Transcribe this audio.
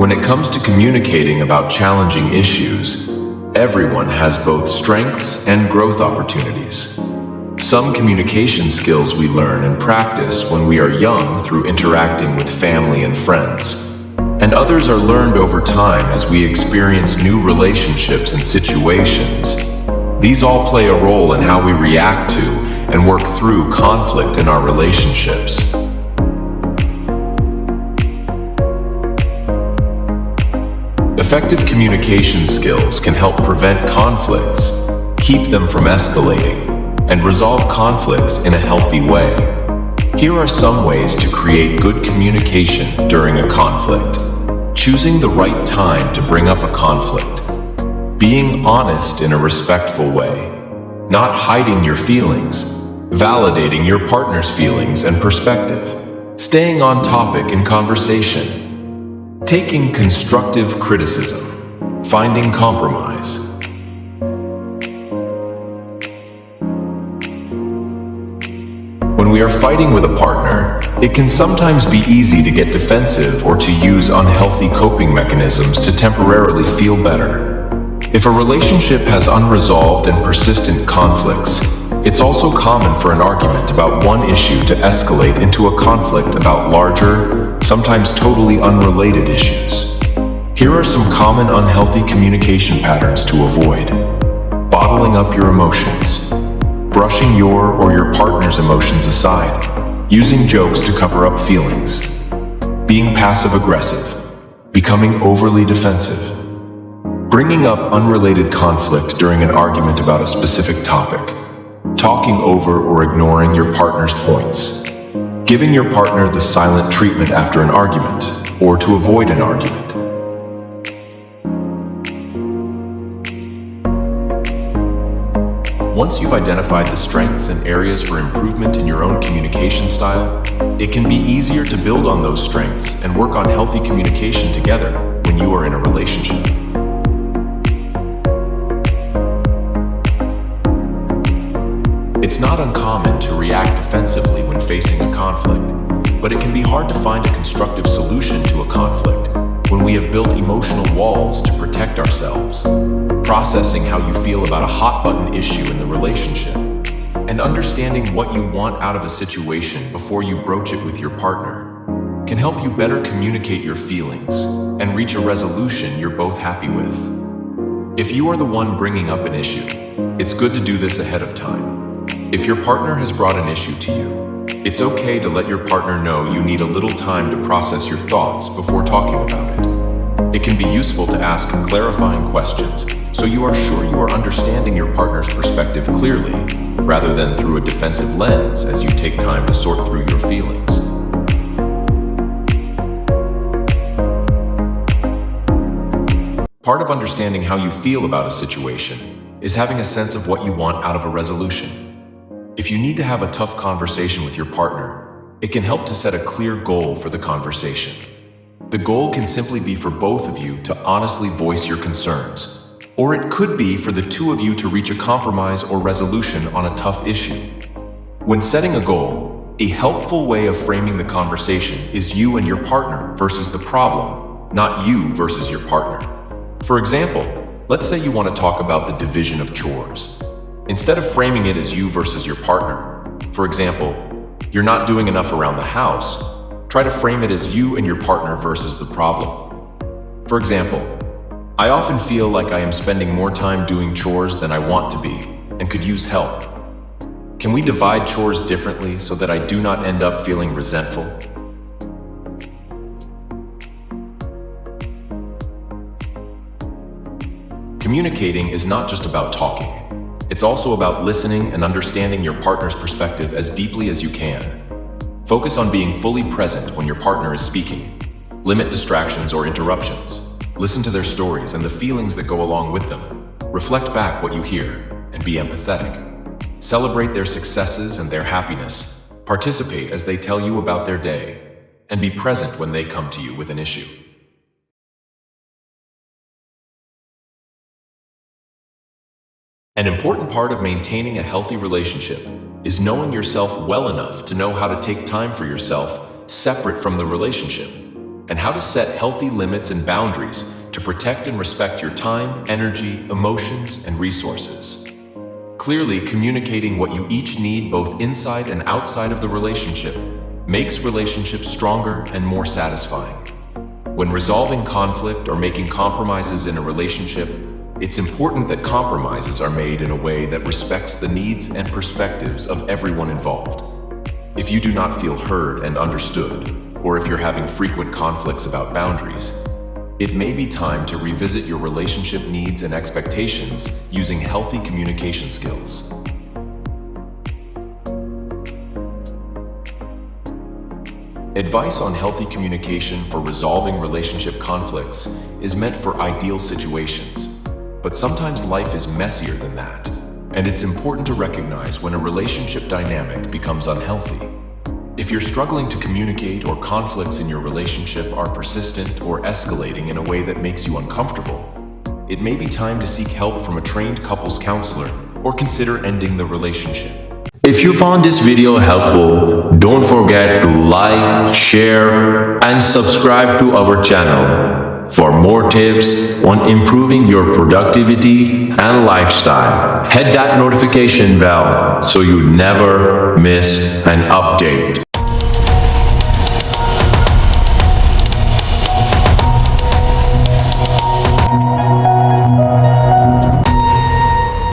When it comes to communicating about challenging issues, everyone has both strengths and growth opportunities. Some communication skills we learn and practice when we are young through interacting with family and friends, and others are learned over time as we experience new relationships and situations. These all play a role in how we react to and work through conflict in our relationships. Effective communication skills can help prevent conflicts, keep them from escalating, and resolve conflicts in a healthy way. Here are some ways to create good communication during a conflict. Choosing the right time to bring up a conflict. Being honest in a respectful way. Not hiding your feelings. Validating your partner's feelings and perspective. Staying on topic in conversation. Taking constructive criticism. Finding compromise. When we are fighting with a partner, it can sometimes be easy to get defensive or to use unhealthy coping mechanisms to temporarily feel better. If a relationship has unresolved and persistent conflicts, it's also common for an argument about one issue to escalate into a conflict about larger, sometimes totally unrelated issues. Here are some common unhealthy communication patterns to avoid. Bottling up your emotions. Brushing your or your partner's emotions aside. Using jokes to cover up feelings. Being passive-aggressive. Becoming overly defensive. Bringing up unrelated conflict during an argument about a specific topic. Talking over or ignoring your partner's points. Giving your partner the silent treatment after an argument, or to avoid an argument. Once you've identified the strengths and areas for improvement in your own communication style, it can be easier to build on those strengths and work on healthy communication together when you are in a relationship. It's not uncommon to react defensively when facing a conflict, but it can be hard to find a constructive solution to a conflict when we have built emotional walls to protect ourselves. Processing how you feel about a hot-button issue in the relationship, and understanding what you want out of a situation before you broach it with your partner can help you better communicate your feelings and reach a resolution you're both happy with. If you are the one bringing up an issue, it's good to do this ahead of time. If your partner has brought an issue to you, it's okay to let your partner know you need a little time to process your thoughts before talking about it. It can be useful to ask clarifying questions so you are sure you are understanding your partner's perspective clearly, rather than through a defensive lens as you take time to sort through your feelings. Part of understanding how you feel about a situation is having a sense of what you want out of a resolution. If you need to have a tough conversation with your partner, it can help to set a clear goal for the conversation. The goal can simply be for both of you to honestly voice your concerns, or it could be for the two of you to reach a compromise or resolution on a tough issue. When setting a goal, a helpful way of framing the conversation is you and your partner versus the problem, not you versus your partner. For example, let's say you want to talk about the division of chores. Instead of framing it as you versus your partner, for example, you're not doing enough around the house, try to frame it as you and your partner versus the problem. For example, I often feel like I am spending more time doing chores than I want to be and could use help. Can we divide chores differently so that I do not end up feeling resentful? Communicating is not just about talking. It's also about listening and understanding your partner's perspective as deeply as you can. Focus on being fully present when your partner is speaking. Limit distractions or interruptions. Listen to their stories and the feelings that go along with them. Reflect back what you hear and be empathetic. Celebrate their successes and their happiness. Participate as they tell you about their day, and be present when they come to you with an issue. An important part of maintaining a healthy relationship is knowing yourself well enough to know how to take time for yourself separate from the relationship. and how to set healthy limits and boundaries to protect and respect your time, energy, emotions, and resources. Clearly communicating what you each need both inside and outside of the relationship makes relationships stronger and more satisfying. When resolving conflict or making compromises in a relationship, it's important that compromises are made in a way that respects the needs and perspectives of everyone involved. If you do not feel heard and understood, or if you're having frequent conflicts about boundaries, it may be time to revisit your relationship needs and expectations using healthy communication skills. Advice on healthy communication for resolving relationship conflicts is meant for ideal situations, but sometimes life is messier than that, and it's important to recognize when a relationship dynamic becomes unhealthy. If you're struggling to communicate or conflicts in your relationship are persistent or escalating in a way that makes you uncomfortable, it may be time to seek help from a trained couples counselor or consider ending the relationship. If you found this video helpful, don't forget to like, share, and subscribe to our channel for more tips on improving your productivity and lifestyle. Hit that notification bell so you never miss an update.